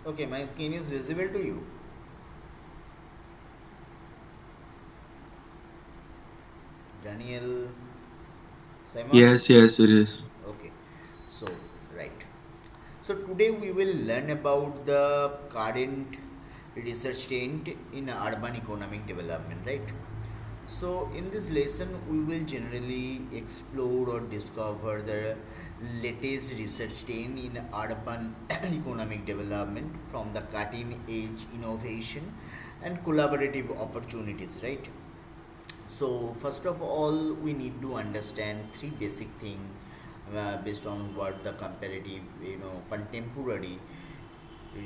Okay, my skin is visible to you. Daniel, Simon? Yes, yes, it is. Okay, so, right. So, today we will learn about the current research trend in urban economic development, right? So, in this lesson, we will generally explore or discover the latest research trend in urban economic development from the cutting edge innovation and collaborative opportunities, right? So first of all, we need to understand three basic things based on what the comparative, contemporary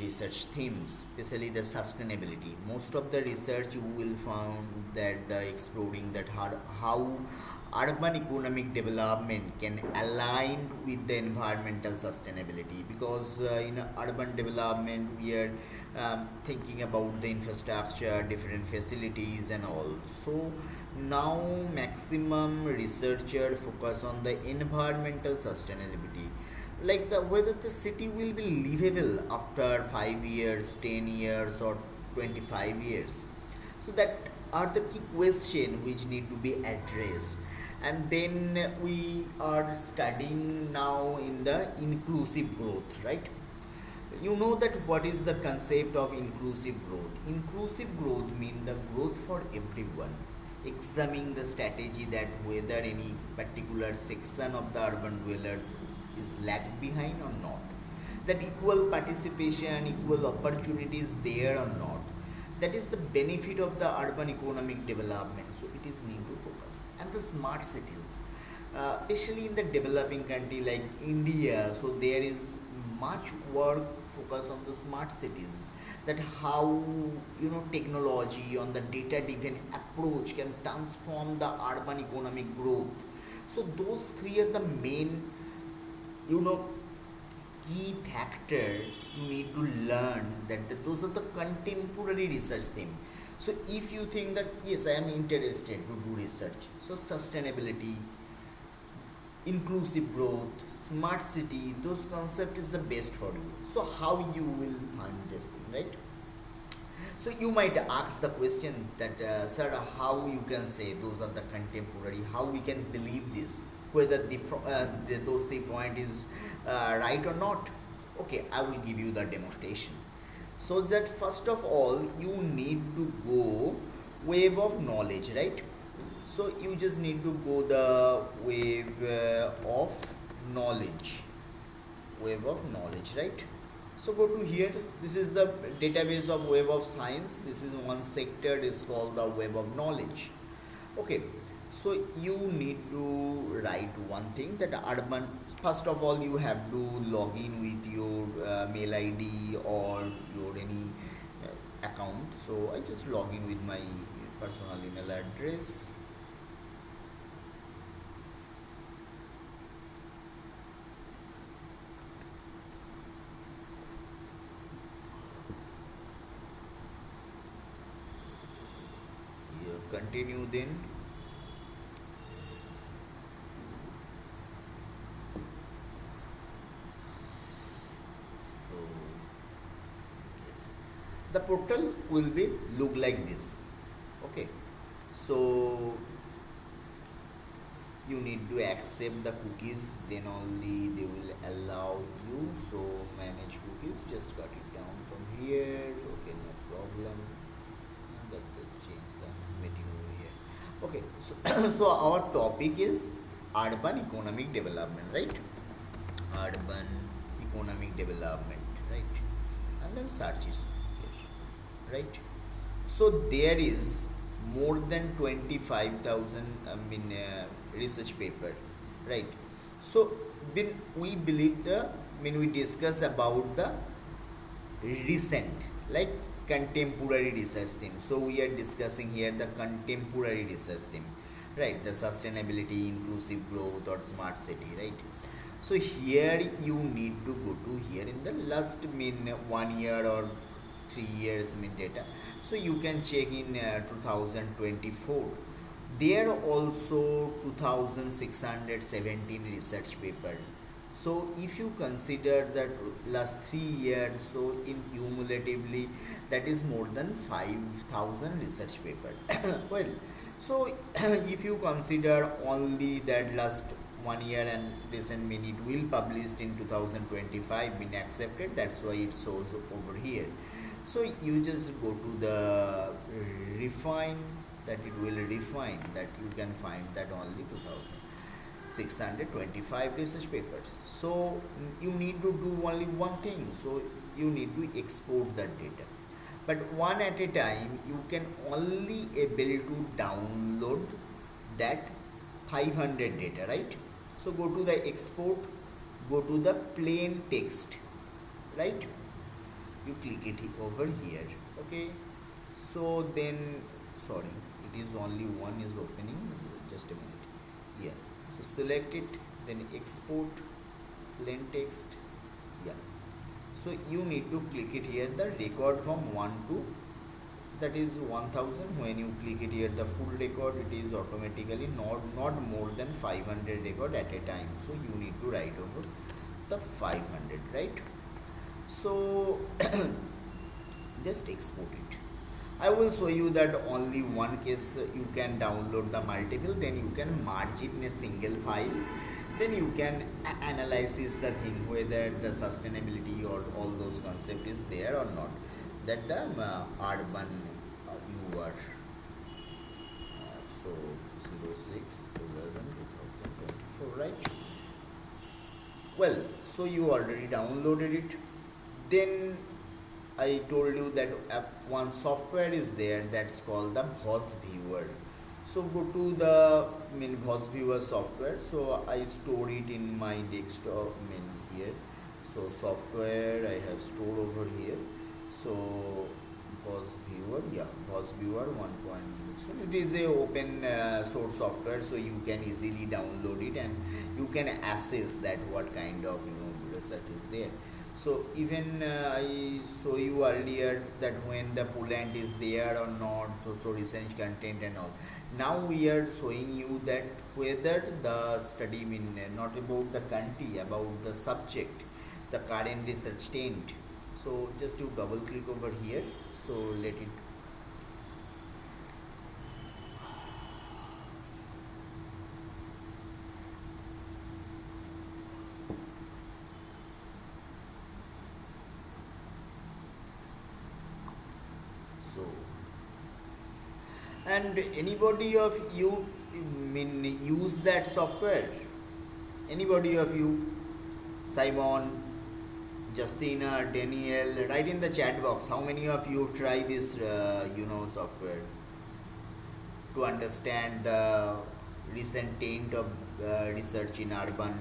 research themes, especially the sustainability. Most of the research you will find that the exploring that how urban economic development can align with the environmental sustainability, because in urban development we are thinking about the infrastructure, different facilities and all. So now maximum researcher focus on the environmental sustainability, like the whether the city will be livable after 5 years, 10 years or 25 years. So that are the key question which need to be addressed. And then we are studying now in the inclusive growth, right? You know that what is the concept of inclusive growth. Inclusive growth means the growth for everyone, examining the strategy that whether any particular section of the urban dwellers is lagged behind or not, that equal participation, equal opportunities there or not. That is the benefit of the urban economic development, so it is need to focus. And the smart cities, especially in the developing country like India, so there is much work focus on the smart cities, that how technology on the data driven approach can transform the urban economic growth. So those three are the main you know key factor you need to learn, that those are the contemporary research theme. So if you think that yes, I am interested to do research, so sustainability, inclusive growth, smart city, those concept is the best for you. So how you will find this thing, right? So you might ask the question that, sir, how you can say those are the contemporary? How we can believe this? Whether those three point is right or not? Okay, I will give you the demonstration. So that first of all, you need to go wave of knowledge, right? So you just need to go the wave of knowledge, right? So go to here. This is the database of web of science. This is one sector is called the web of knowledge. Okay, so you need to write one thing, that urban, first of all you have to log in with your mail id or your any account. So I just log in with my personal email address. You continue then. So yes, the portal will be look like this. Okay, so you need to accept the cookies, then only they will allow you. So manage cookies, just cut it down from here. Okay, no problem. And that will change the meeting over here. Okay, so so our topic is urban economic development, right? Urban economic development, right? And then search is here, right? So there is more than 25,000 research paper, right? So when we believe the, when we discuss about the recent, like contemporary research theme, so we are discussing here the contemporary research theme, right? The sustainability, inclusive growth or smart city, right? So here you need to go to here in the last 1 year or 3 years data. So you can check in 2024, there also 2617 research paper, So if you consider that last 3 years, so in cumulatively that is more than 5,000 research papers. Well, so if you consider only that last 1 year and recent minute will published in 2025 been accepted, that's why it shows over here. So you just go to the refine, that it will refine, that you can find that only 2,625 research papers. So you need to do only one thing, so you need to export that data, but one at a time. You can only able to download that 500 data, right? So go to the export, go to the plain text, right? You click it over here, okay? So then, sorry, it is only one is opening, just a minute. Yeah, so select it, then export plain text. Yeah, so you need to click it here, the record from 1 to, that is 1000. When you click it here, the full record, it is automatically not more than 500 record at a time, so you need to write over the 500, right? So just export it. I will show you that only one case you can download the multiple, then you can merge it in a single file, then you can analyze the thing whether the sustainability or all those concept is there or not. That the urban you are so 06/11/2024, right? Well, so you already downloaded it. Then I told you that one software is there that's called the Boss Viewer. So go to the Boss Viewer software. So I store it in my desktop here. So software I have stored over here. So Boss Viewer, yeah, Boss Viewer 1.0. So it is a open source software, so you can easily download it and you can assess that what kind of research is there. So even I show you earlier that when the pollutant is there or not, so research content and all. Now we are showing you that whether the study not about the country, about the subject, the current research trend. So just to double click over here, so let it. So, and anybody of you use that software? Anybody of you? Simon, Justina, Daniel, write in the chat box how many of you try this software to understand the recent trend of research in urban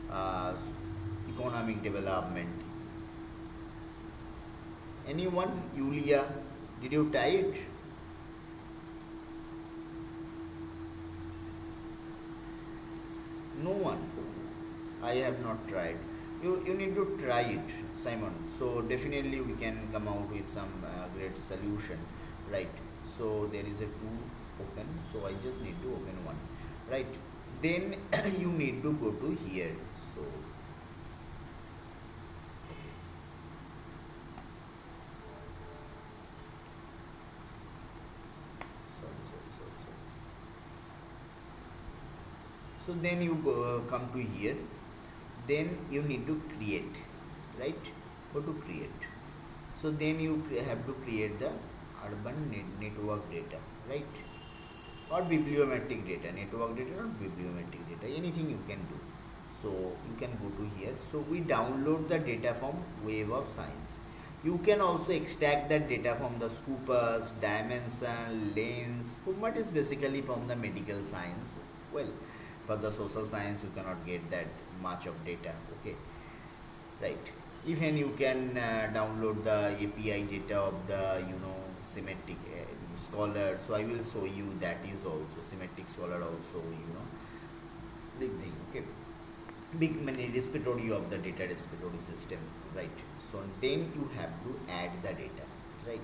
uh, economic development. Anyone? Yulia, did you try it? No one. I have not tried. You need to try it, Simon. So definitely we can come out with some great solution, right? So there is a two open, so I just need to open one, right? Then you need to go to here. So sorry. So then you come to here, then you need to create, right? Go to create. So then you have to create the urban network data, right? Or bibliometric data, network data or bibliometric data, anything you can do. So you can go to here. So we download the data from Web of Science. You can also extract that data from the Scopus, Dimension, Lens. What is basically from the medical science. Well, for the social science you cannot get that much of data, okay, right? Even you can download the API data of the semantic scholar. So I will show you that is also semantic scholar also big thing, okay, big many repository of the data repository system, right? So then you have to add the data, right?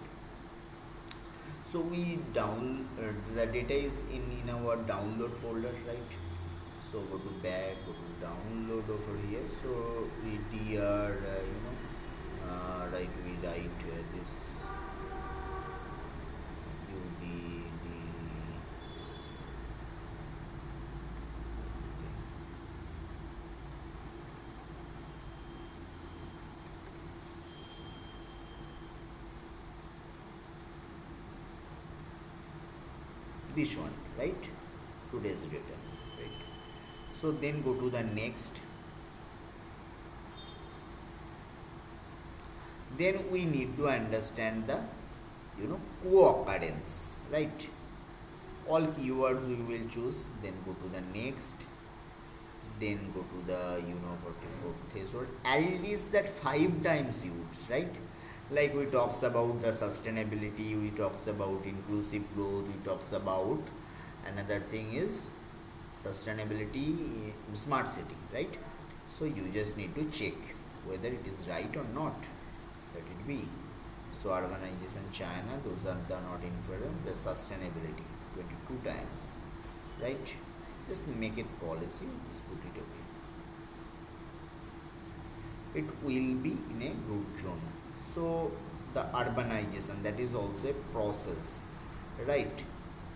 So we the data is in our download folder, right? So go to back, go to download over here. So we dr right, we write this UD this one, right? Today's data, right? So then go to the next. Then we need to understand the co-occurrence, right? All keywords we will choose, then go to the next, then go to the 44 threshold, at least that 5 times used, right? Like we talks about the sustainability, we talks about inclusive growth, we talks about another thing is sustainability, smart city, right? So you just need to check whether it is right or not. Let it be. So urbanization China, those are the not influence, the sustainability 22 times, right? Just make it policy, just put it away. It will be in a group zone. So the urbanization, that is also a process, right?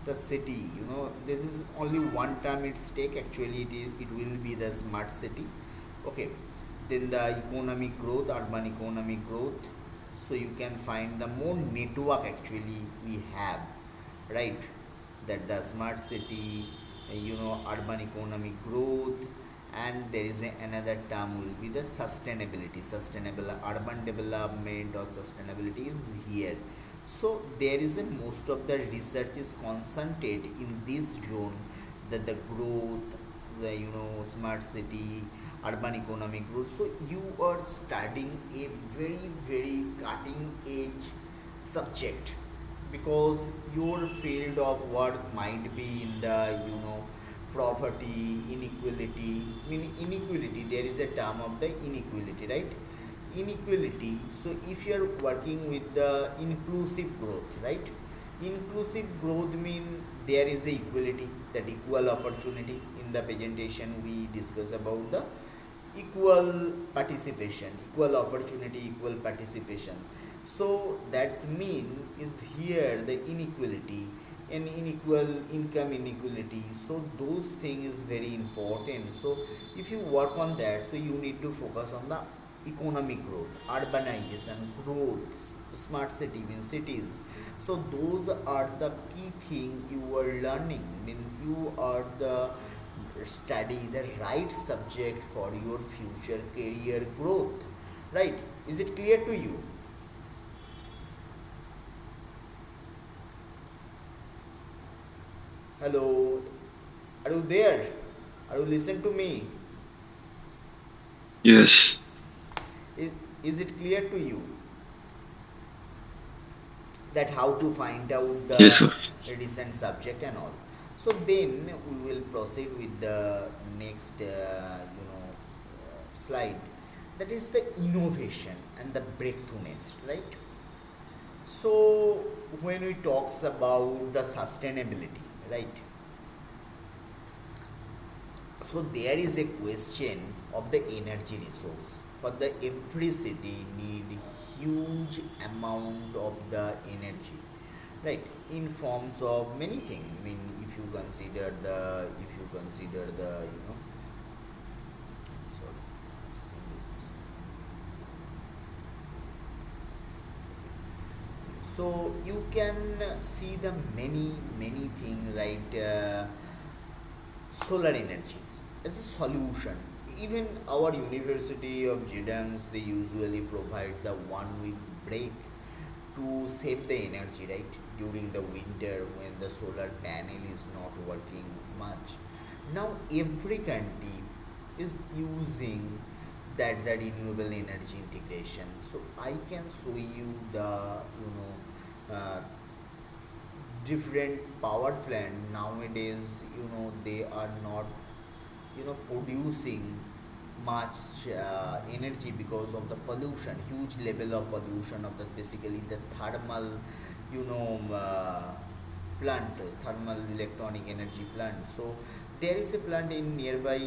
The city, this is only one term it's take, actually it will be the smart city. Okay, then the economic growth, urban economic growth. So you can find the more network actually we have, right? That the smart city, urban economic growth, and there is another term will be the sustainability, sustainable urban development or sustainability is here. So there is a most of the research is concentrated in this zone, that the growth, the smart city, urban economic growth. So you are studying a very very cutting edge subject, because your field of work might be in the property inequality. Inequality, there is a term of the inequality, right? Inequality. So if you are working with the inclusive growth, right? Inclusive growth mean there is a equality, that equal opportunity. In the presentation we discuss about the equal participation, equal opportunity, equal participation. So that's mean is here the inequality and unequal income inequality. So those thing is very important. So if you work on that, so you need to focus on the economic growth, urbanization growth, smart city means cities. So those are the key thing you are learning. Mean you are the study the right subject for your future career growth, right? Is it clear to you? Hello, are you there? Are you listen to me? Yes. is, is it clear to you that how to find out Yes, the sir. recent subject and all? So then we will proceed with the next slide, that is the innovation and the breakthroughness, right? So when we talks about the sustainability, right? So there is a question of the energy resource. For the every city need huge amount of the energy, right? In forms of many things. I mean, if you consider the sorry, same business. So you can see the many thing, right? Solar energy as a solution. Even our University of Jedans, they usually provide the one week break to save the energy, right? During the winter when the solar panel is not working much. Now every country is using that renewable energy integration. So I can show you the different power plant nowadays, they are not producing much energy because of the pollution, huge level of pollution of the basically the thermal you know uh, plant, thermal electronic energy plant. So there is a plant in nearby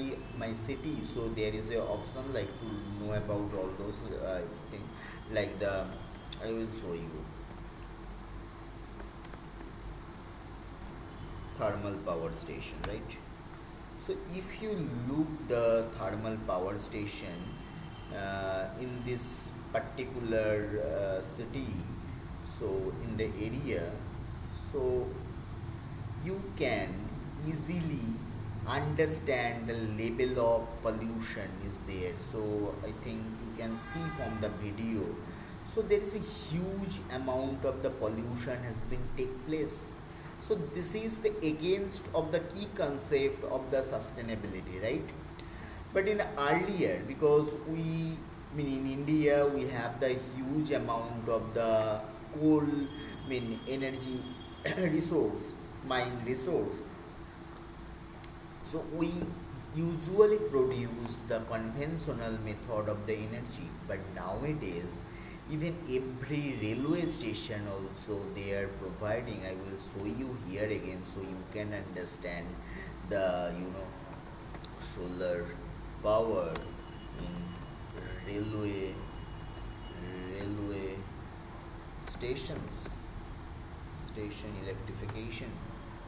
my city, so there is a option like to know about all those things, like the I will show you thermal power station, right? So if you look the thermal power station in this particular city, so in the area, so you can easily understand the level of pollution is there. So I think you can see from the video, so there is a huge amount of the pollution has been take place. So this is the against of the key concept of the sustainability, right? But in earlier, because we, I mean, in India we have the huge amount of the coal, I mean, energy resource, mine resource. So we usually produce the conventional method of the energy, but nowadays even every railway station also they are providing. I will show you here again so you can understand the solar power in railway stations, station electrification.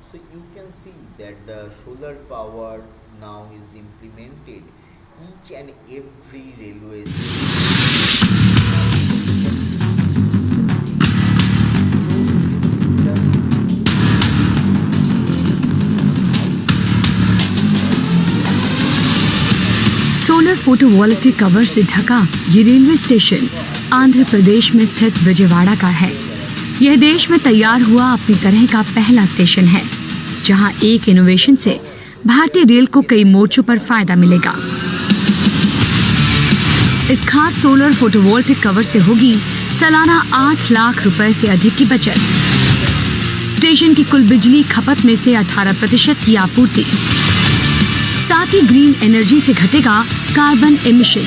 So you can see that the solar power now is implemented each and every railway station. So this is solar photovoltaic cover से ढका ये railway station Andhra Pradesh में स्थित विजयवाड़ा का है। यह देश में तैयार हुआ अपनी तरह का पहला स्टेशन है, जहां एक इनोवेशन से भारतीय रेल को कई मोर्चों पर फायदा मिलेगा। इस खास सोलर फोटोवोल्टिक कवर से होगी सालाना 8 लाख रुपए से अधिक की बचत। स्टेशन की कुल बिजली खपत में से 18% की आपूर्ति, साथ ही ग्रीन एनर्जी से घटेगा कार्बन एमिशन।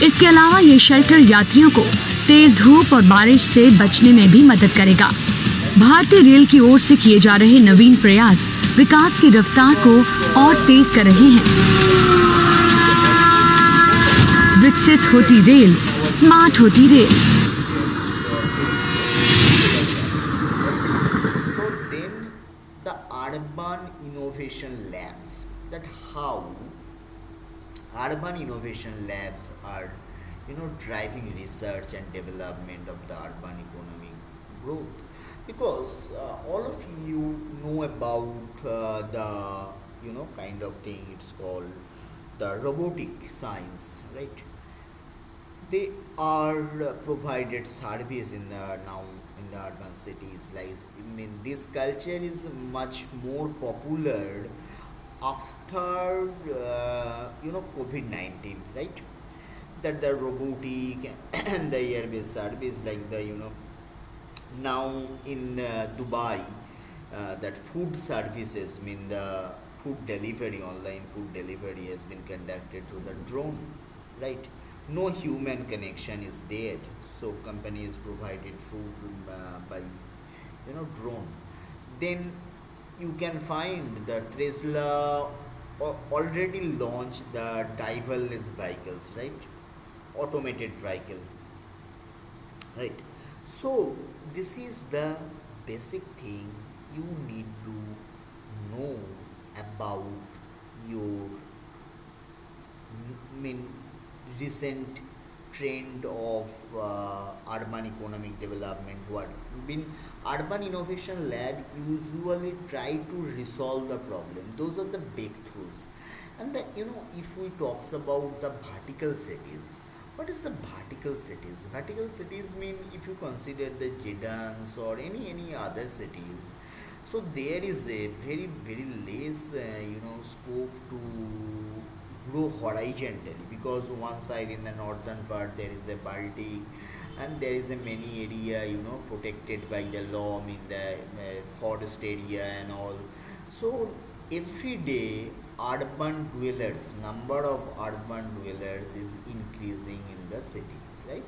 इसके अलावा ये शेल्टर यात्रियों को तेज धूप और बारिश से बचने में भी मदद करेगा। भारतीय रेल की ओर से किए जा रहे नवीन प्रयास विकास की रफ्तार को और तेज कर रहे हैं। विकसित होती रेल, स्मार्ट होती rail. So then the urban innovation labs, that how urban innovation labs are driving research and development of the urban economic growth, because all of you know about the kind of thing it's called the robotic science, right? They are provided service in the now in the urban cities. Like, I mean, this culture is much more popular after COVID-19, right? That the robotic and the air-based service, like the now in Dubai, that food services, I mean the food delivery, online food delivery has been conducted through the drone, right? No human connection is there, so companies provided food by drone. Then you can find the Tesla already launched the driverless vehicles, right? Automated vehicle, right? So this is the basic thing you need to know about your mean recent trend of urban economic development. What been urban innovation lab usually try to resolve the problem. Those are the breakthroughs. And the if we talks about the vertical cities, what is the vertical cities? Vertical cities mean if you consider the Jedans or any other cities, so there is a very less scope to grow horizontally, because one side in the northern part there is a Baltic, and there is a many area protected by the law, I mean the forest area and all. So every day urban dwellers, number of urban dwellers is increasing in the city, right?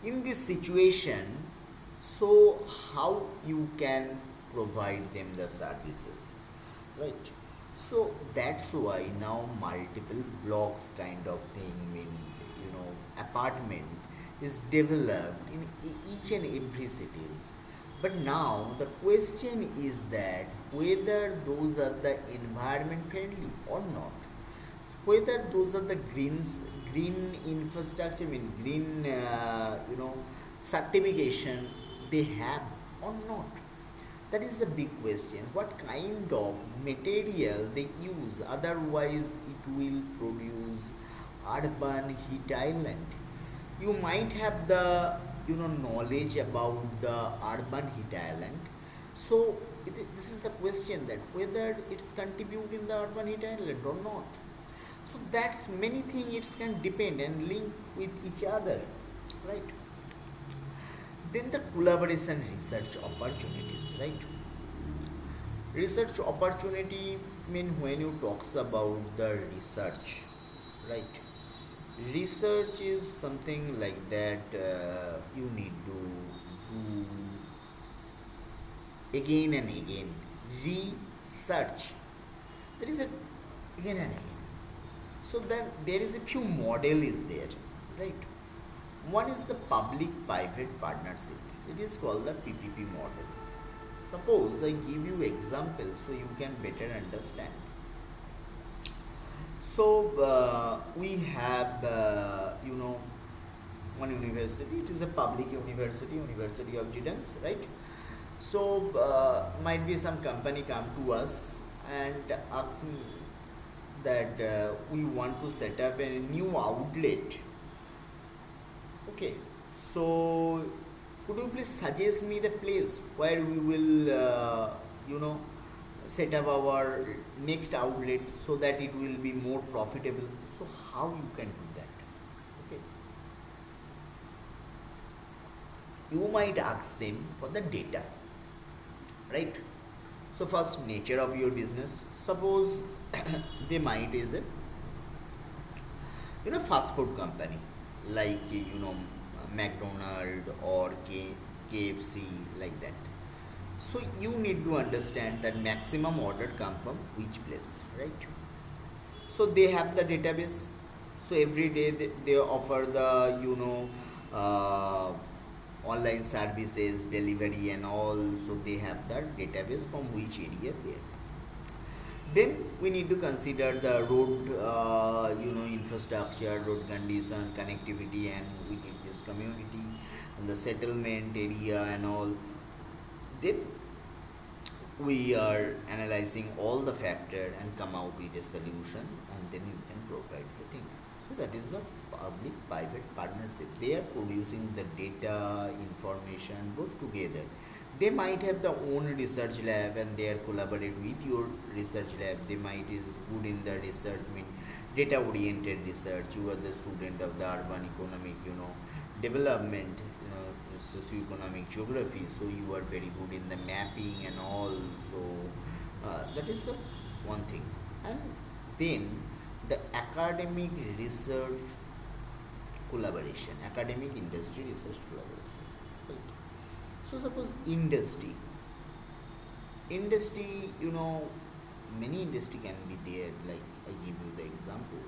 In this situation, so how you can provide them the services, right? So that's why now multiple blocks kind of thing, apartment is developed in each and every cities. But now the question is that whether those are the environment friendly or not, whether those are the green infrastructure, green certification they have or not. That is the big question. What kind of material they use? Otherwise, it will produce urban heat island. You might have the knowledge about the urban heat island. So this is the question that whether it's contribute in the urban heat island or not. So that's many things it can depend and link with each other, right? Then the collaboration research opportunities, right? Research opportunity mean when you talks about the research, right? Research is something like that you need to do again and again. Research. There is a again and again. So then there is a few model is there, right? One is the public-private partnership. It is called the PPP model. Suppose I give you example so you can better understand. So we have, one university. It is a public university, University of Gidans, right? So might be some company come to us and ask me that we want to set up a new outlet. Okay, so could you please suggest me the place where we will, set up our next outlet so that it will be more profitable? So how you can do that? Okay, you might ask them for the data, right? So first, nature of your business. Suppose they might is a fast food company like McDonald or KFC, like that. So you need to understand that maximum order come from which place, right? So they have the database. So every day they offer the online services, delivery and all. So they have the database from which area they are. Then we need to consider the road, infrastructure, road condition, connectivity, and within this community, and the settlement area and all. Then we are analyzing all the factor and come out with a solution, and then you can provide the thing. So that is the public-private partnership. They are producing the data, information, both together. They might have their own research lab and they are collaborate with your research lab. They might is good in the research, data oriented research. You are the student of the urban economic, development, socioeconomic geography. So you are very good in the mapping and all. So that is the one thing. And then the academic research collaboration, academic industry research collaboration, right? So suppose industry, many industry can be there, like I give you the example.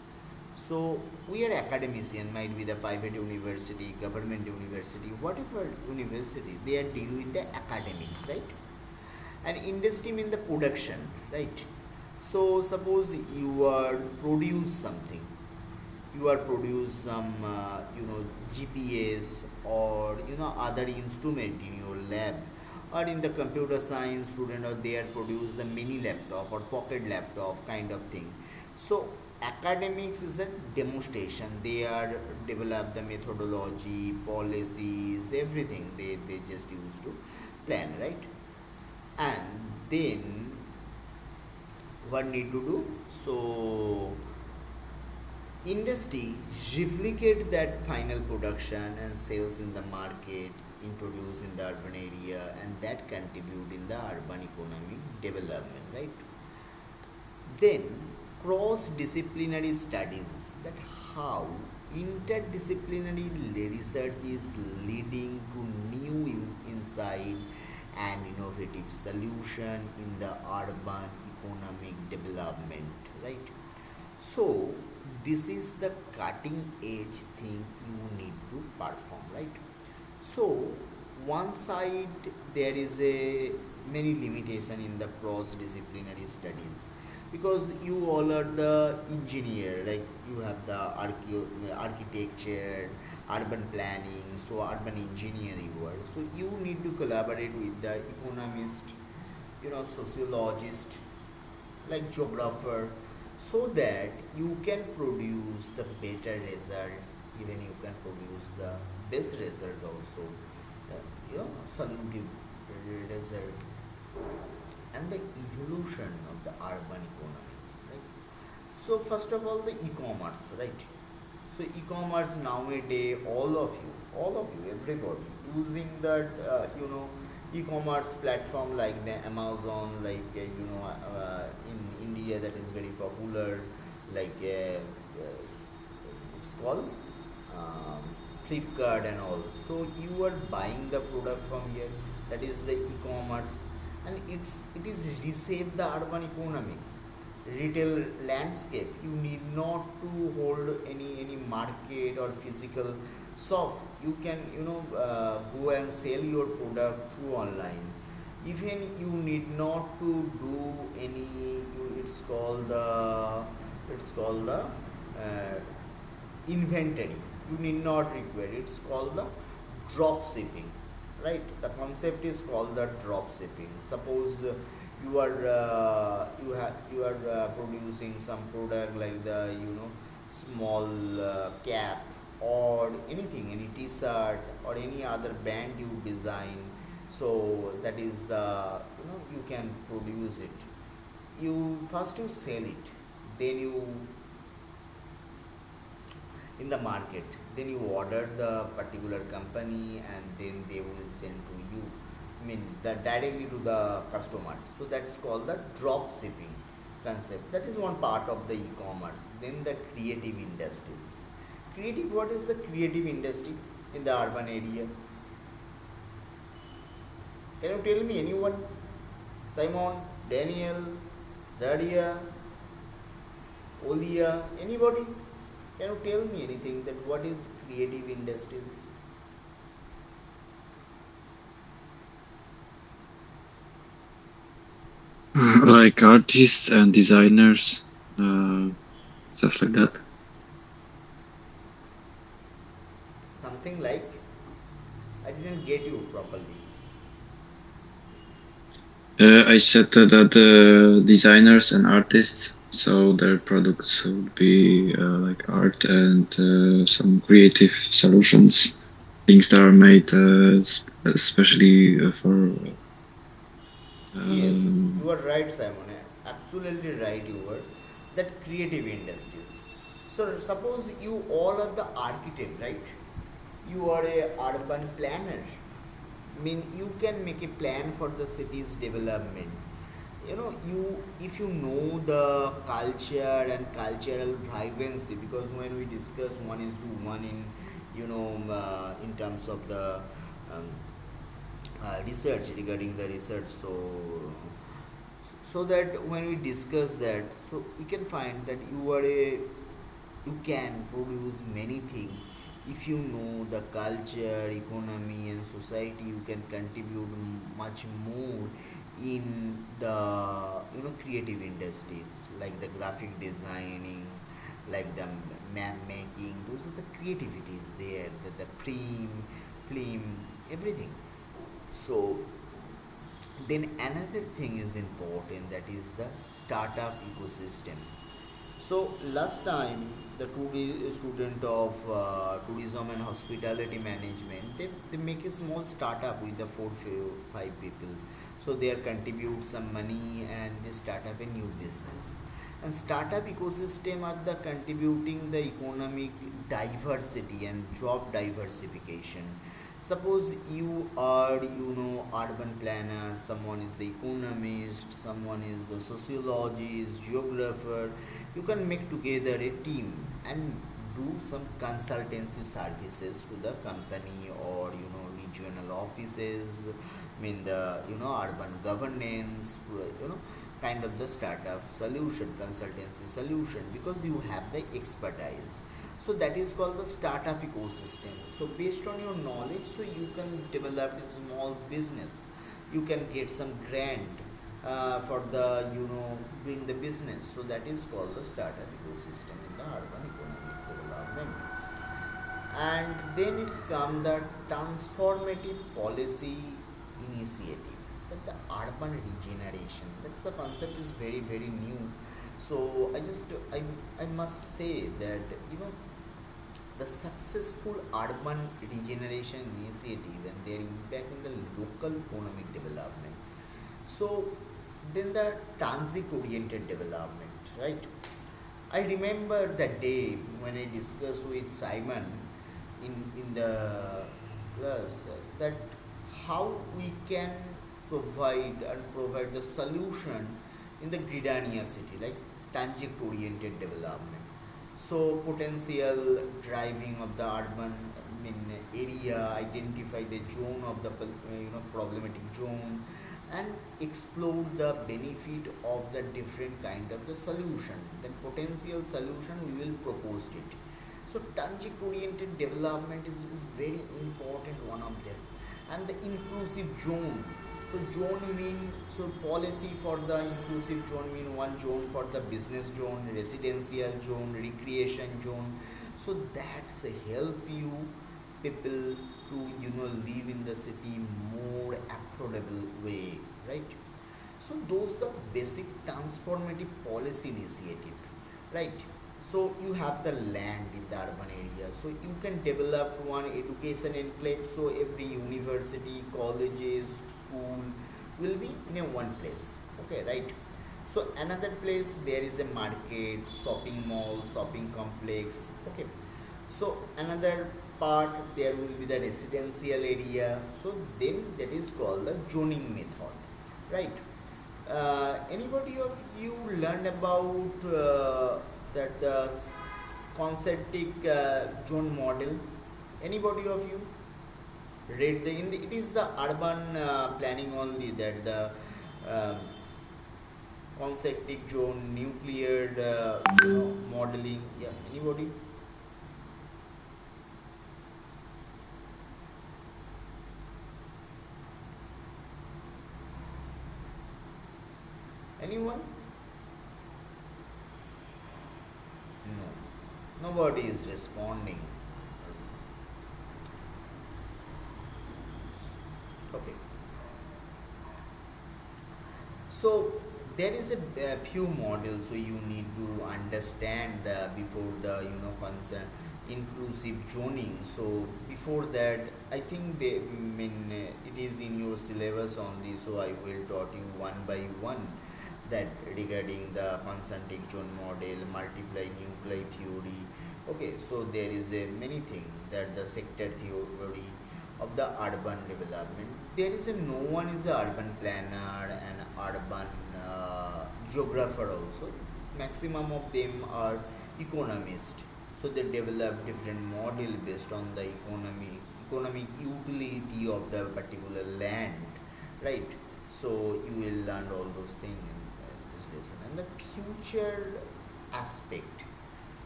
So we are academician, might be the private university, government university, whatever university, they are dealing with the academics, right? And industry mean the production, right? So suppose you are produce something, you are produce some GPS or other instrument in your lab, or in the computer science student, or they are produce the mini laptop or pocket laptop kind of thing. So academics is a demonstration. They are develop the methodology, policies, everything they just use to plan, right? And then what need to do? So industry replicate that final production and sales in the market, introduce in the urban area, and that contribute in the urban economic development, right? Then cross-disciplinary studies, that how interdisciplinary research is leading to new insight and innovative solution in the urban economic development, right? So this is the cutting edge thing you need to perform, right? So one side there is a many limitation in the cross disciplinary studies, because you all are the engineer, like you have the architecture, urban planning, so urban engineer you are, so you need to collaborate with the economist, sociologist, like geographer, so that you can produce the better result, even you can produce the best result also, solutive result, and the evolution of the urban economy, right? So first of all, the e-commerce, right? So e-commerce nowadays, all of you, everybody using that, e-commerce platform like the Amazon, like in India that is very popular, like it's called um, Flipkart and all. So you are buying the product from here. That is the e-commerce, and it is reshape the urban economics, retail landscape. You need not to hold any market or physical shop. You can go and sell your product through online. Even you need not to do any it's called the inventory. You need not require, it's called the drop shipping, right? The concept is called the drop shipping. Suppose you are producing some product like the small cap, or anything, any t-shirt or any other brand you design. So that is the, you can produce it. You first you sell it, then you in the market, then you order the particular company, and then they will send to you, I mean that directly to the customer. So that's called the drop shipping concept. That is one part of the e-commerce. Then the creative industries. Creative, what is the creative industry in the urban area? Can you tell me, anyone? Simon, Daniel, Daria, Olia, anybody? Can you tell me anything, that what is creative industries? Like artists and designers, stuff like that. Something like, I didn't get you properly. I said that the designers and artists, so their products would be like art and some creative solutions, things that are made especially for. Yes, Um, you are right, Simon. Absolutely right, you were. That creative industries. So suppose you all are the architect, right? You are a urban planner. I mean, you can make a plan for the city's development. You, if you know the culture and cultural vibrancy, because when we discuss 1:1 in, in terms of the um, research, regarding the research, so that when we discuss that, so we can find that you can produce many things. If you know the culture, economy and society, you can contribute much more in the creative industries, like the graphic designing, like the map making. Those are the creativities there, the film, everything. So then another thing is important, that is the startup ecosystem. So last time, the student of tourism and hospitality management, they make a small startup with the 4 5 people. So they contribute some money and they start up a new business. And startup ecosystem are the contributing the economic diversity and job diversification. Suppose you are, urban planner, someone is the economist, someone is the sociologist, geographer. You can make together a team and do some consultancy services to the company or regional offices, the urban governance, kind of the startup solution, consultancy solution, because you have the expertise. So that is called the startup ecosystem. So based on your knowledge, so you can develop a small business. You can get some grant for the doing the business. So that is called the startup ecosystem in the urban economic development. And then it's come the transformative policy initiative, like the urban regeneration. That's the concept is very very new. So I must say that the successful urban regeneration initiative and their impact in the local economic development. So then the transit oriented development, right? I remember that day when I discussed with Simon in the class that how we can provide the solution in the Gridania city, like transit oriented development. So potential driving of the urban area, identify the zone of the problematic zone, and explore the benefit of the different kind of the solution. Then potential solution we will propose it. So transit oriented development is very important one of them. And the inclusive zone. So zone mean, so policy for the inclusive zone mean one zone for the business zone, residential zone, recreation zone. So that's help you people to live in the city more affordable way, right? So those the basic transformative policy initiative, right? So you have the land in the urban area, so you can develop one education enclave. So every university, colleges, school will be in a one place, okay, right? So another place there is a market, shopping mall, shopping complex, okay. So another part there will be the residential area. So then that is called the zoning method, right? Anybody of you learned about that concentric zone model? Anybody of you read it is the urban planning only that the um, concentric zone nuclear modeling. Yeah, anybody? Anyone? No, nobody is responding. Okay. So there is a few models, so you need to understand the before the concern inclusive zoning. So before that, I think it is in your syllabus only. So I will taught you one by one that regarding the concentric zone model, multiply nuclei theory. Okay, so there is a many things that the sector theory of the urban development. There is a no one is a urban planner and urban geographer also. Maximum of them are economists. So they develop different model based on the economic utility of the particular land, right? So you will learn all those things in this lesson. And the future aspect.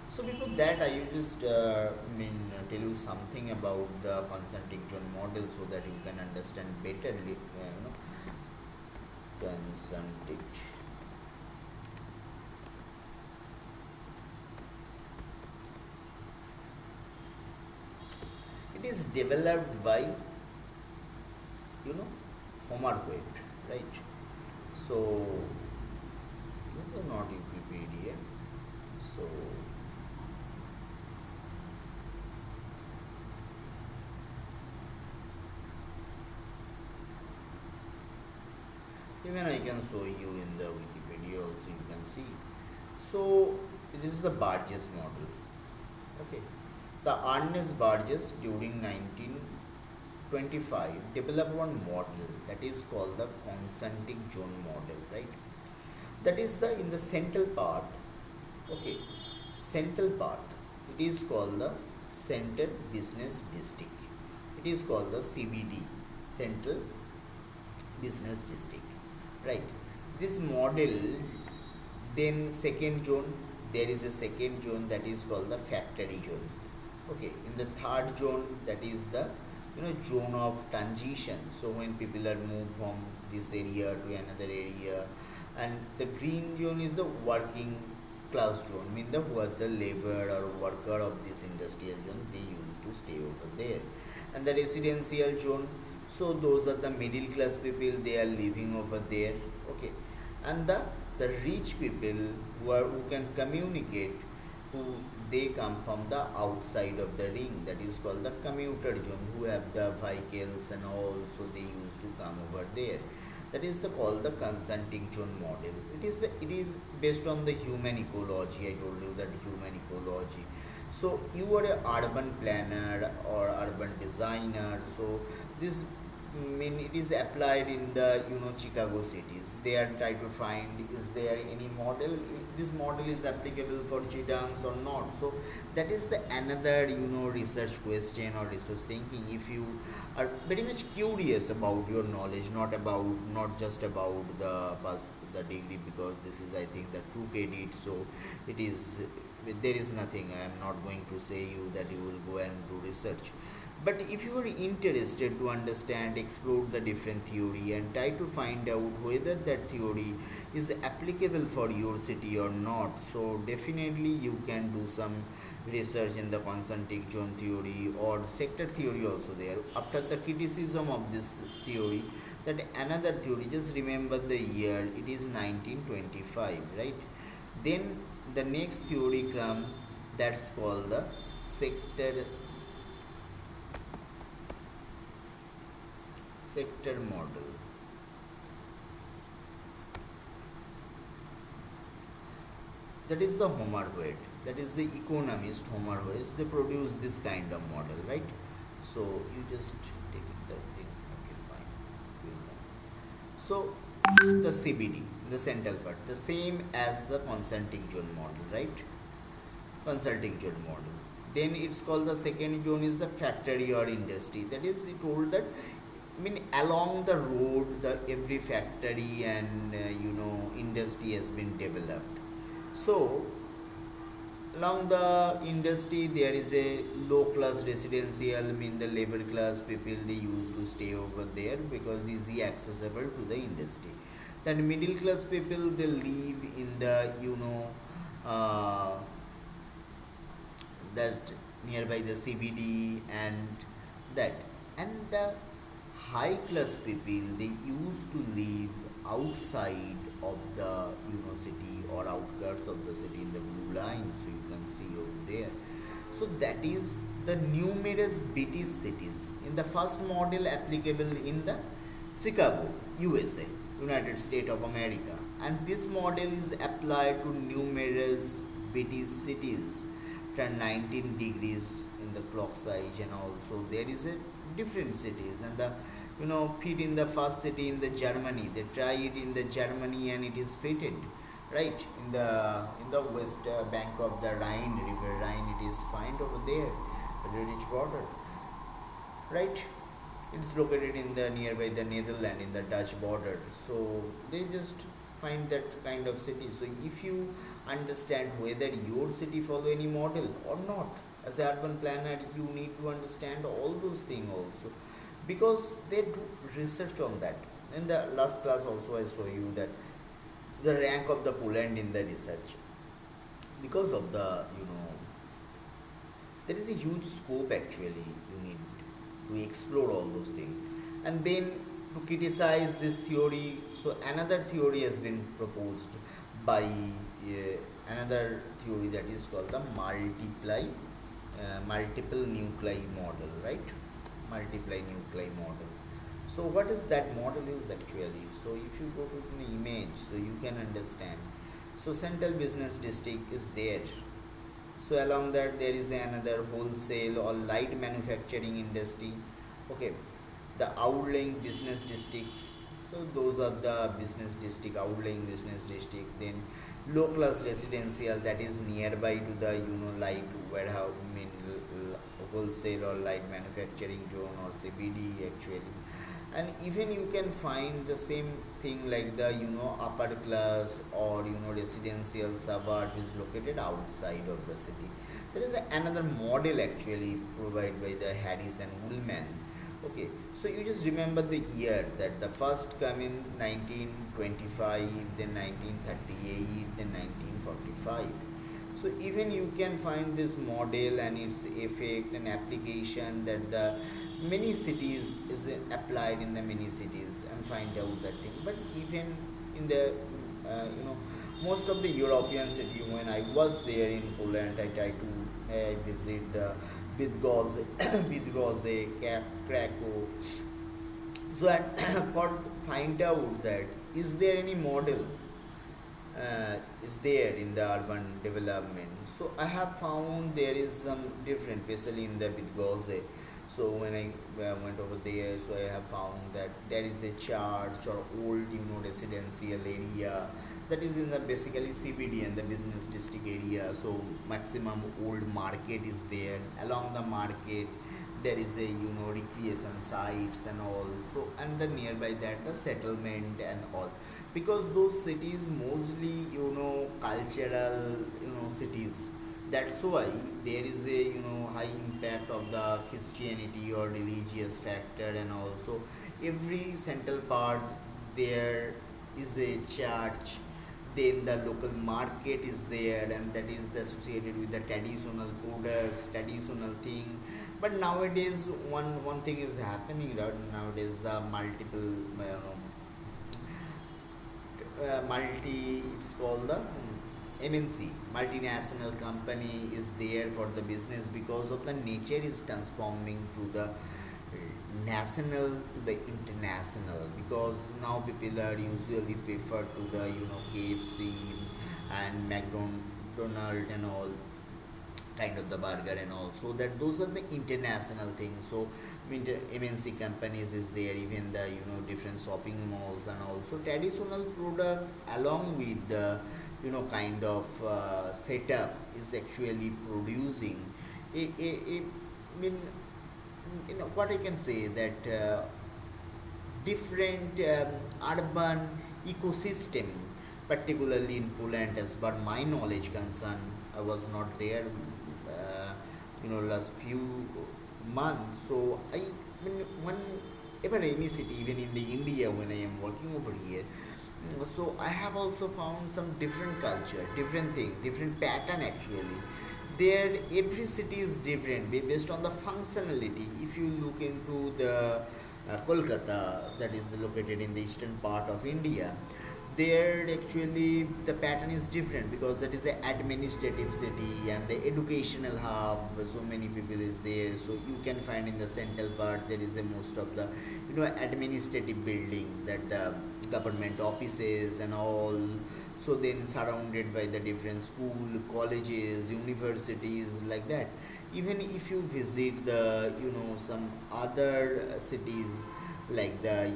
So before that, I will just tell you something about the concentric zone model so that you can understand better. Concentric. It is developed by Homer Quaid, right? So this is not Wikipedia. So even I can show you in the Wikipedia also you can see. So this is the Burgess model. Okay. The Ernest Burgess during 1925 developed one model that is called the concentric zone model, right? That is the in the central part, okay, central part, it is called the Center Business District. It is called the CBD, central business district, right? This model, then second zone, there is a second zone that is called the factory zone. Okay, in the third zone, that is the zone of transition. So when people are moved from this area to another area, and the green zone is the working class zone, mean the what the labor or worker of this industrial zone, they used to stay over there. And the residential zone, so those are the middle class people, they are living over there. Okay, and the rich people who can communicate, who they come from the outside of the ring, that is called the commuter zone, who have the vehicles and all, so they used to come over there. That is the called the consenting zone model. It is based on the human ecology. I told you that human ecology. So you are a urban planner or urban designer, so this mean it is applied in the Chicago cities. They are trying to find, is there any model, this model is applicable for Chidangs or not. So that is the another research question or research thinking. If you are very much curious about your knowledge, not just about the degree, because this is, I think, the 2 credit. So it is, there is nothing, I am not going to say you that you will go and do research. But if you are interested to understand, explore the different theory and try to find out whether that theory is applicable for your city or not, so definitely you can do some research in the concentric zone theory or sector theory also there. After the criticism of this theory, that another theory, just remember the year, it is 1925, right? Then the next theory come, that's called the sector model. That is the Homer Wade, that is the economist Homer Wade, they produce this kind of model, right? So you just take it that thing. Okay, fine, we'll done. So the CBD, the central part, the same as the concentric zone model, right? Consulting zone model. Then it's called the second zone is the factory or industry. That is, it told that, I mean, along the road, the every factory and industry has been developed. So along the industry, there is a low class residential. I mean, the labor class people, they used to stay over there because easy accessible to the industry. Then middle class people, they live in the uh, that nearby the CBD and that. And the high class people, they used to live outside of the city or outskirts of the city in the blue line, so you can see over there. So that is the numerous British cities in the first model applicable in the Chicago, USA, United States of America, and this model is applied to numerous British cities, turn 19 degrees in the clock side, and also there is a different cities. And the fit in the first city in the Germany, they try it in the Germany and it is fitted, right, in the west bank of the Rhine river Rhine, it is found over there, the British border, right? It's located in the nearby the Netherlands in the Dutch border. So they just find that kind of city. So if you understand whether your city follow any model or not, as an urban planner, you need to understand all those things also, because they do research on that. In the last class also I show you that the rank of the Poland in the research, because of the there is a huge scope actually, you need to explore all those things. And then to criticize this theory, so another theory has been proposed by another theory, that is called the multiple nuclei model, right? Multiply nuclei model. So what is that model is actually? So if you go to the image, so you can understand. So central business district is there. So along that there is another wholesale or light manufacturing industry. Okay, the outlying business district. So those are the business district, outlying business district. Then low class residential, that is nearby to the light warehouse, wholesale or light manufacturing zone or CBD actually. And even you can find the same thing like the upper class or residential suburb is located outside of the city. There is another model actually provided by the Harris and Woolman. Okay, so you just remember the year that the first come in 1925, then 1938, then 1945. So even you can find this model and its effect and application that the many cities is applied in the many cities and find out that thing. But even in the most of the European city, when I was there in Poland, I tried to visit the Bydgoszcz, Bydgoszcz, Krakow. So I got find out that is there any model is there in the urban development. So I have found there is some different, especially in the Bydgoszcz. So when I went over there, so I have found that there is a church or old residential area that is in the basically CBD and the business district area. So maximum old market is there. Along the market there is a recreation sites and all. So and the nearby that the settlement and all, because those cities mostly cultural cities. That's why there is a high impact of the Christianity or religious factor. And also every central part there is a church, then the local market is there, and that is associated with the traditional products, traditional thing. But nowadays one thing is happening right nowadays, the multiple multi it's called the MNC, multinational company is there for the business, because of the nature is transforming to the national to the international, because now people are usually prefer to the KFC and McDonald and all kind of the burger and all. So that those are the international things. So MNC companies is there, even the different shopping malls, and also traditional product along with the kind of setup is actually producing I mean what I can say that different urban ecosystem, particularly in Poland, as far my knowledge concerned. I was not there, last few months. So one ever any city, even in the India, when I am working over here. So I have also found some different culture, different thing, different pattern actually. There, every city is different based on the functionality. If you look into the Kolkata, that is located in the eastern part of India, there actually the pattern is different, because that is the administrative city and the educational hub. So many people is there. So you can find in the central part there is a most of the administrative building, that the government offices and all. So then surrounded by the different school, colleges, universities, like that. Even if you visit the some other cities like the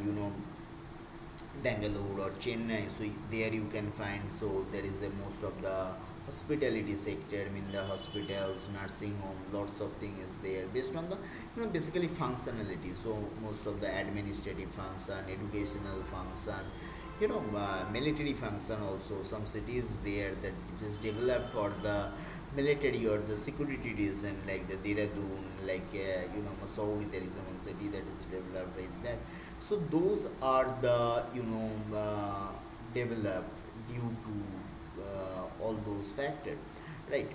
Bangalore or Chennai, so there you can find. So there is a most of the hospitality sector. I mean the hospitals, nursing home, lots of things is there based on the basically functionality. So most of the administrative function, educational function, military function also. Some cities there that just developed for the military or the security reason, like the Dehradun, like Masoudi, there is one city that is developed like that. So those are the developed due to all those factors, right?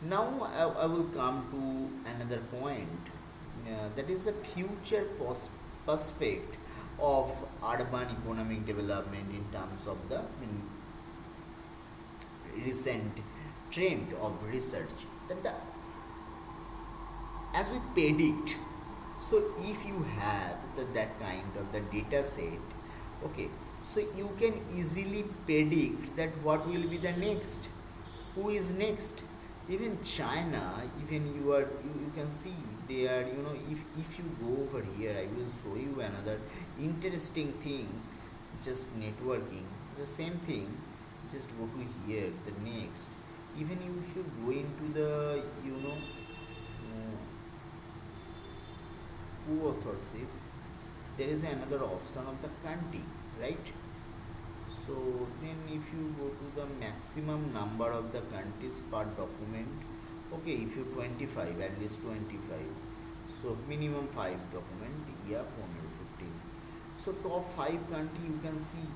Now I will come to another point, that is the future prospect of urban economic development in terms of the recent trend of research, that the as we predict. So if you have that kind of the data set, okay, so you can easily predict that what will be the next, who is next. Even China, even you can see they are if you go over here, I will show you another interesting thing. Just networking, the same thing. Just go to here, the next. Even if you go into the who authorship, there is another option of the country, right? So then if you go to the maximum number of the countries per document, okay, if you 25, at least 25, so minimum 5 document, yeah, 415. So top 5 country you can see,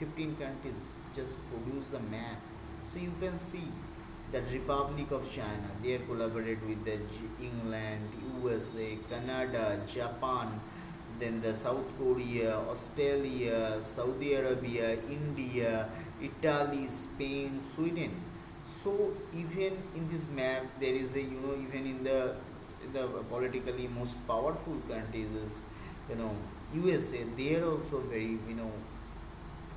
15 countries, just produce the map. So you can see the Republic of China, they are collaborate with the England, USA, Canada, Japan, then the South Korea, Australia, Saudi Arabia, India, Italy, Spain, Sweden. So even in this map there is a, even in the politically most powerful countries is, USA, they are also very,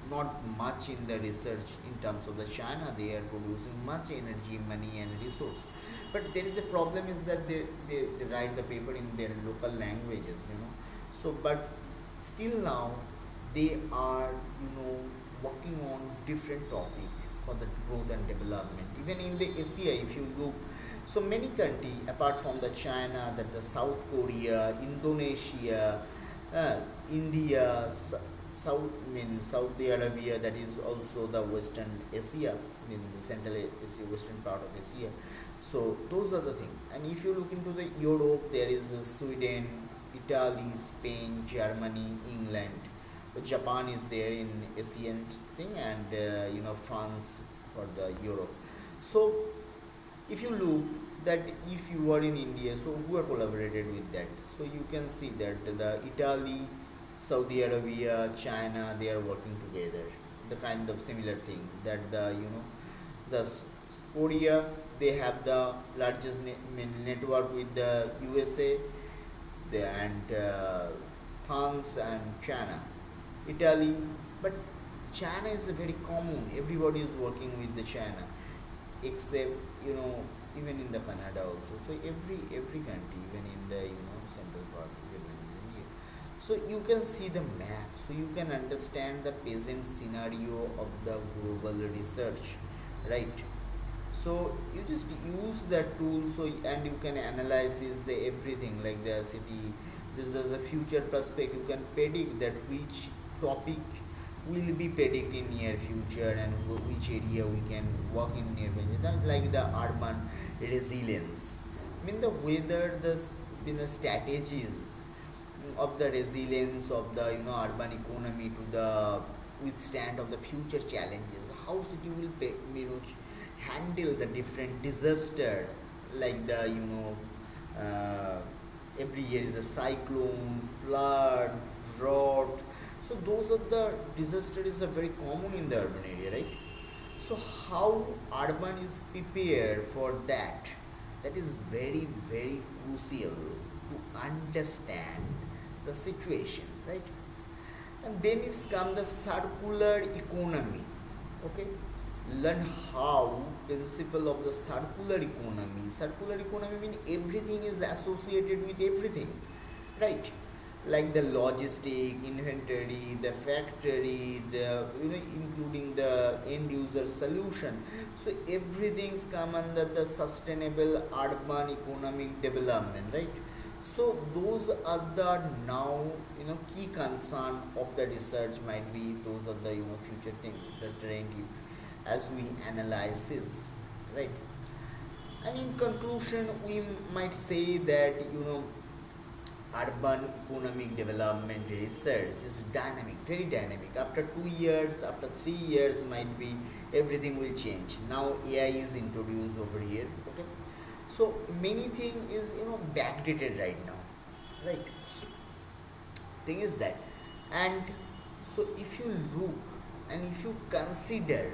not much in the research in terms of the China. They are producing much energy, money and resource, but there is a problem is that they write the paper in their local languages. So but still now they are, working on different topic for the growth and development. Even in the Asia, if you look, so many country apart from the China, that the South Korea, Indonesia, uh, India, South, Saudi Arabia, that is also the Western Asia, in the Central Asia, Western part of Asia. So those are the things. And if you look into the Europe, there is Sweden, Italy, Spain, Germany, England. Japan is there in Asian thing, and France for the Europe. So if you look that, if you are in India, so who are collaborated with that? So you can see that the Italy, Saudi Arabia, China, they are working together. The kind of similar thing that the Korea, they have the largest network with the USA, and France and China, Italy, but China is a very common. Everybody is working with the China, except, even in the Canada also. So every country, even in the, central part, even in India. So you can see the map. So you can understand the present scenario of the global research, right? So you just use that tool, so and you can analyze is the everything like the city. This is a future perspective. You can predict that which topic will be predict in near future, and which area we can work in near future. Like the urban resilience, the whether the strategies of the resilience of the, urban economy to the withstand of the future challenges, how city will handle the different disaster, like the, uh, every year is a cyclone, flood, drought. So those are the disasters are very common in the urban area, right? So how urban is prepared for that, that is very very crucial to understand the situation, right? And then it's come the circular economy. Okay, learn how principle of the circular economy. Circular economy means everything is associated with everything, right? Like the logistic, inventory, the factory, the, including the end user solution. So everything's come under the sustainable urban economic development, right? So those are the now, key concern of the research might be, those are the, future thing, the trend, if as we analysis, right? And in conclusion, we might say that, urban economic development research is dynamic, very dynamic. After 2 years, after 3 years, might be everything will change. Now AI is introduced over here. Okay, so many thing is, backdated right now, right? Thing is that, and so if you look and if you consider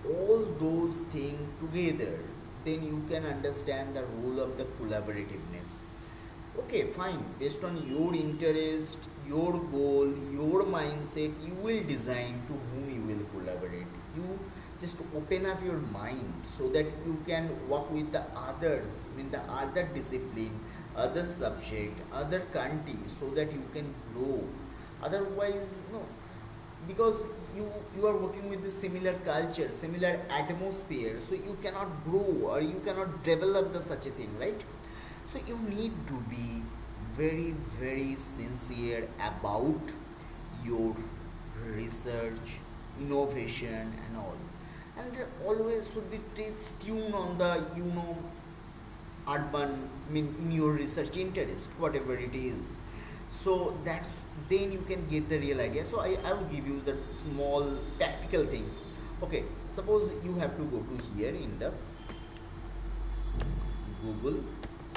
all those things together, then you can understand the role of the collaborativeness. Okay, fine, based on your interest, your goal, your mindset, you will design to whom you will collaborate. You just open up your mind so that you can work with the others, the other discipline, other subject, other country, so that you can grow. Otherwise, no, because you are working with the similar culture, similar atmosphere, so you cannot grow or you cannot develop the such a thing, right? So you need to be very very sincere about your research, innovation and all, and always should be tuned on the urban, I mean in your research interest, whatever it is. So that's then you can get the real idea. So I will give you the small tactical thing. Okay, suppose you have to go to here in the Google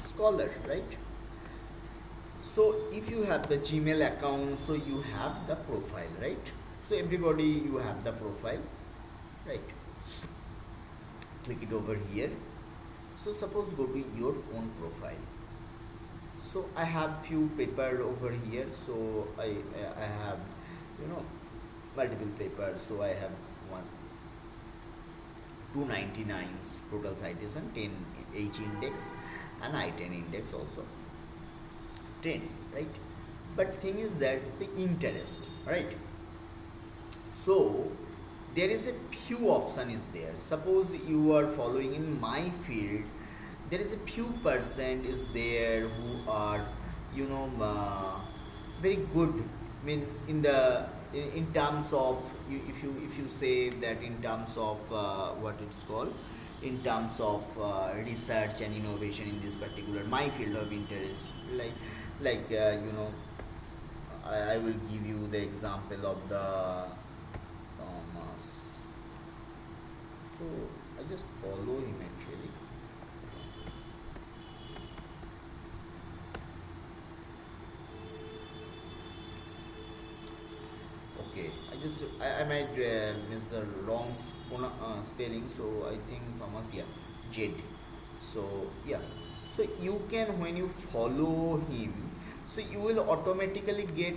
Scholar, right? So if you have the Gmail account, so you have the profile, right? So everybody you have the profile, right? Click it over here. So suppose go to your own profile. So I have few paper over here. So I have you know multiple papers. So I have one 299 total citation, 10 H index and I-10 index also 10, right? But thing is that the interest, right? So there is a few option is there. Suppose you are following in my field, there is a few percent is there who are you know uh, very good. I mean in the in terms of you, if you say that in terms of what it's called, in terms of research and innovation in this particular my field of interest, I will give you the example of the Thomas. So I just follow him actually. Okay, I might miss the wrong spelling. So I think Thomas, yeah, Jed. So yeah, so you can when you follow him, so you will automatically get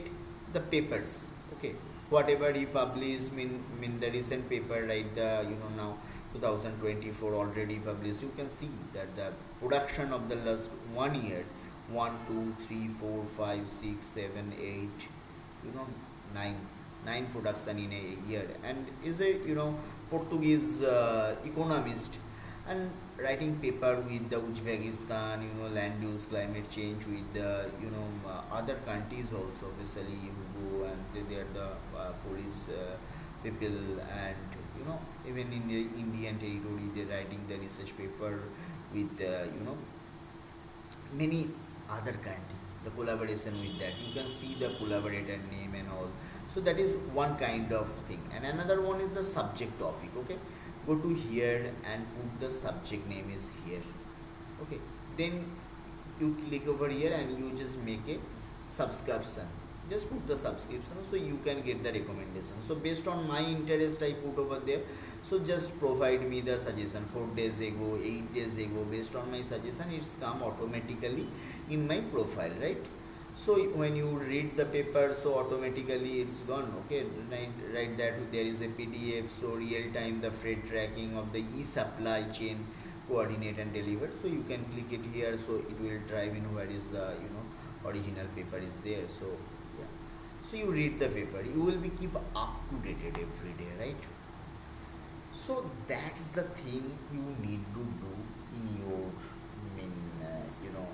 the papers. Okay, whatever he published, mean the recent paper, right? The now 2024 already published. You can see that the production of the last 1 year, 1, 2, 3, 4, 5, 6, 7, 8, you know 9 production in a year, and is a Portuguese economist, and writing paper with the Uzbekistan, land use climate change with the other countries also, especially who go and they are the police people, and even in the Indian territory they're writing the research paper with many other country, the collaboration with that you can see the collaborator name and all. So that is one kind of thing, and another one is the subject topic. Okay, go to here and put the subject name is here. Okay, then you click over here and you just make a subscription, just put the subscription so you can get the recommendation. So based on my interest I put over there, so just provide me the suggestion 4 days ago, 8 days ago, based on my suggestion it's come automatically in my profile, right? So when you read the paper, so automatically it's gone. Okay, right that there is a PDF, so real time the freight tracking of the e-supply chain coordinate and delivered. So you can click it here, so it will drive in where is the original paper is there. So yeah, so you read the paper, you will be keep up to date every day, right? So that's the thing you need to do in your mean you know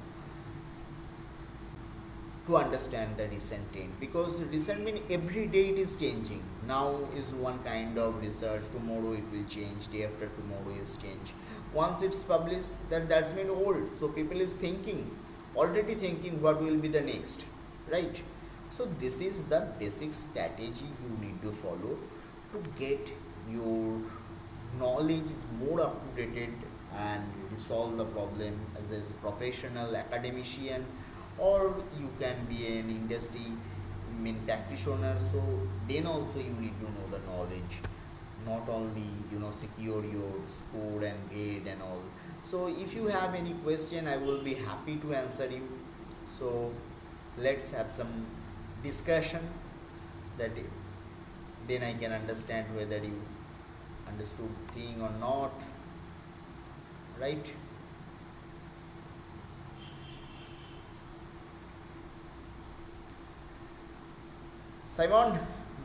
to understand the recent trend, because recent mean every day it is changing. Now is one kind of research, tomorrow it will change, day after tomorrow is change. Once it's published, that's been old, so people is thinking, already thinking what will be the next, right? So this is the basic strategy you need to follow to get your knowledge is more up to date and resolve the problem as a professional academician, or you can be an industry practitioner. So then also you need to know the knowledge, not only secure your score and grade and all. So if you have any question I will be happy to answer you. So let's have some discussion, that then I can understand whether you understood thing or not, right? Simon,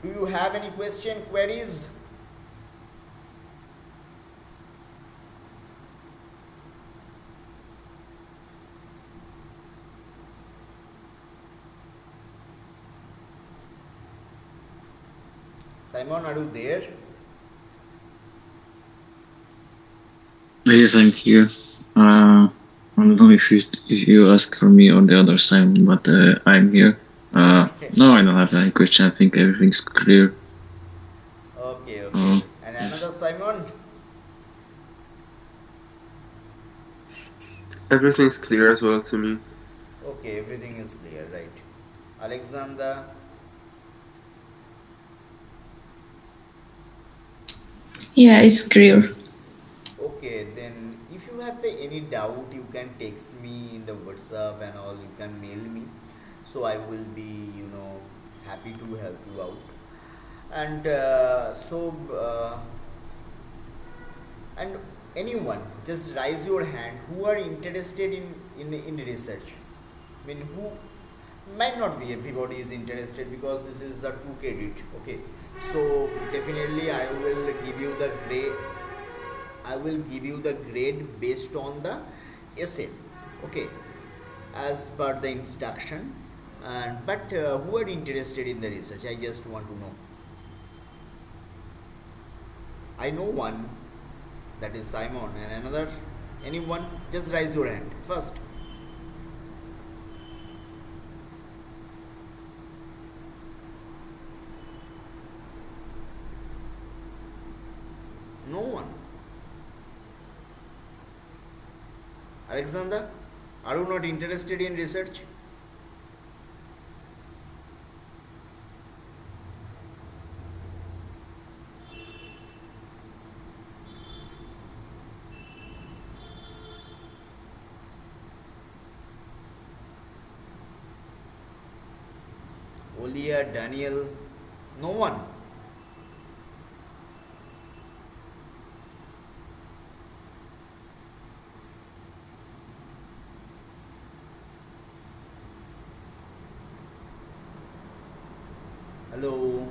do you have any question, queries? Simon, are you there? Yes, I'm here. I don't know if you ask for me or the other side, but I'm here. Okay. No, I don't have any question. I think everything's clear. Okay, Uh, okay. And another Simon? Everything's clear as well to me. Okay, everything is clear, right? Alexander? Yeah, it's clear. Okay, then if you have any doubt, you can text me in the WhatsApp and all. You can mail me, so I will be, happy to help you out. And and anyone, just raise your hand who are interested in research. I mean, who might not be everybody is interested because this is the 2 credit. Okay, so definitely I will give you the grade based on the essay. Okay, as per the instruction. And but who are interested in the research? I just want to know. I know one, that is Simon, and another. Anyone? Just raise your hand first. No one. Alexander, are you not interested in research? Olia, Daniel, no one. Hello.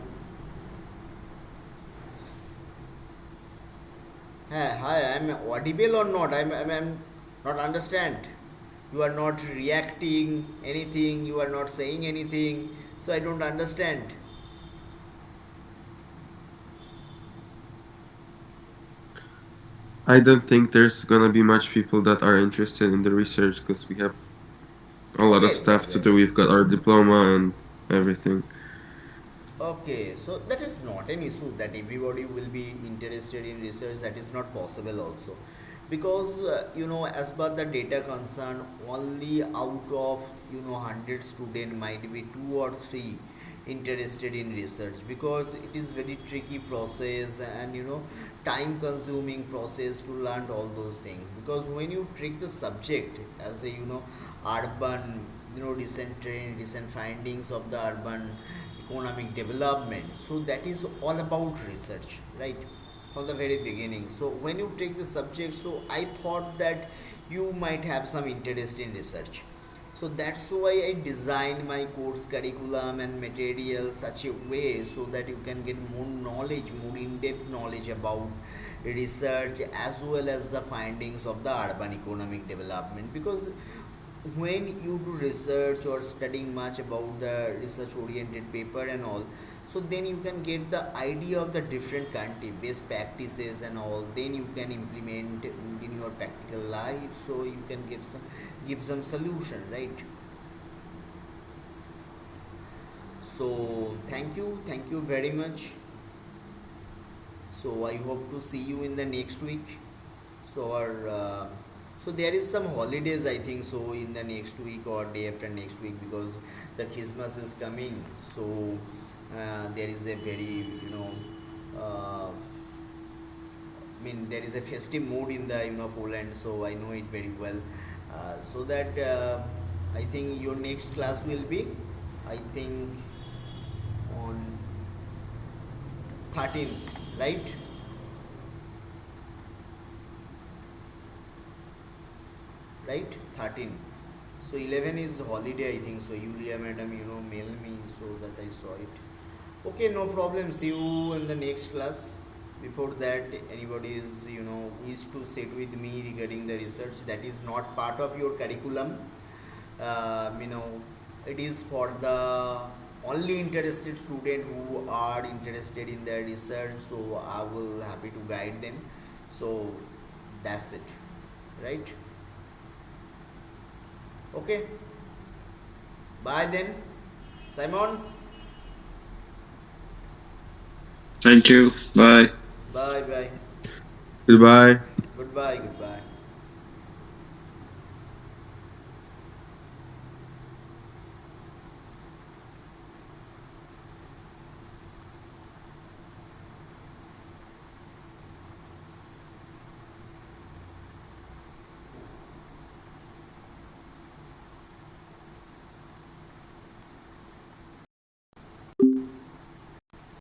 Hey, hi, I'm audible or not? I'm not understand. You are not reacting anything. You are not saying anything. So I don't understand. I don't think there's gonna be much people that are interested in the research because we have a lot of Okay, stuff to do. We've got our diploma and everything. okay, so that is not an issue that everybody will be interested in research. That is not possible also, because as per the data concern, only out of 100 student might be 2 or 3 interested in research, because it is very tricky process and time consuming process to learn all those things. Because when you take the subject as a urban recent trend, recent findings of the urban economic development, so that is all about research, right, from the very beginning. So when you take the subject, so I thought that you might have some interest in research. So that's why I designed my course curriculum and material such a way so that you can get more knowledge, more in-depth knowledge about research as well as the findings of the urban economic development. Because when you do research or studying much about the research oriented paper and all, so then you can get the idea of the different country best practices and all, then you can implement in your practical life, so you can get some give some solution, right? So thank you very much. So I hope to see you in the next week. So our so there is some holidays, I think so, in the next week or day after next week, because the Christmas is coming. So there is a very there is a festive mood in the Poland. So I know it very well. So that I think your next class will be, I think, on 13th, right? Right, 13. So 11 is holiday, I think so. Yulia madam mail me so that I saw it. Okay, no problem, see you in the next class. Before that, anybody is wish to sit with me regarding the research, that is not part of your curriculum. uh, you know it is for the only interested student who are interested in their research, so I will happy to guide them. So that's it, right? Okay, bye then, Simon. Thank you. Bye. Bye bye. Goodbye. Goodbye. Goodbye.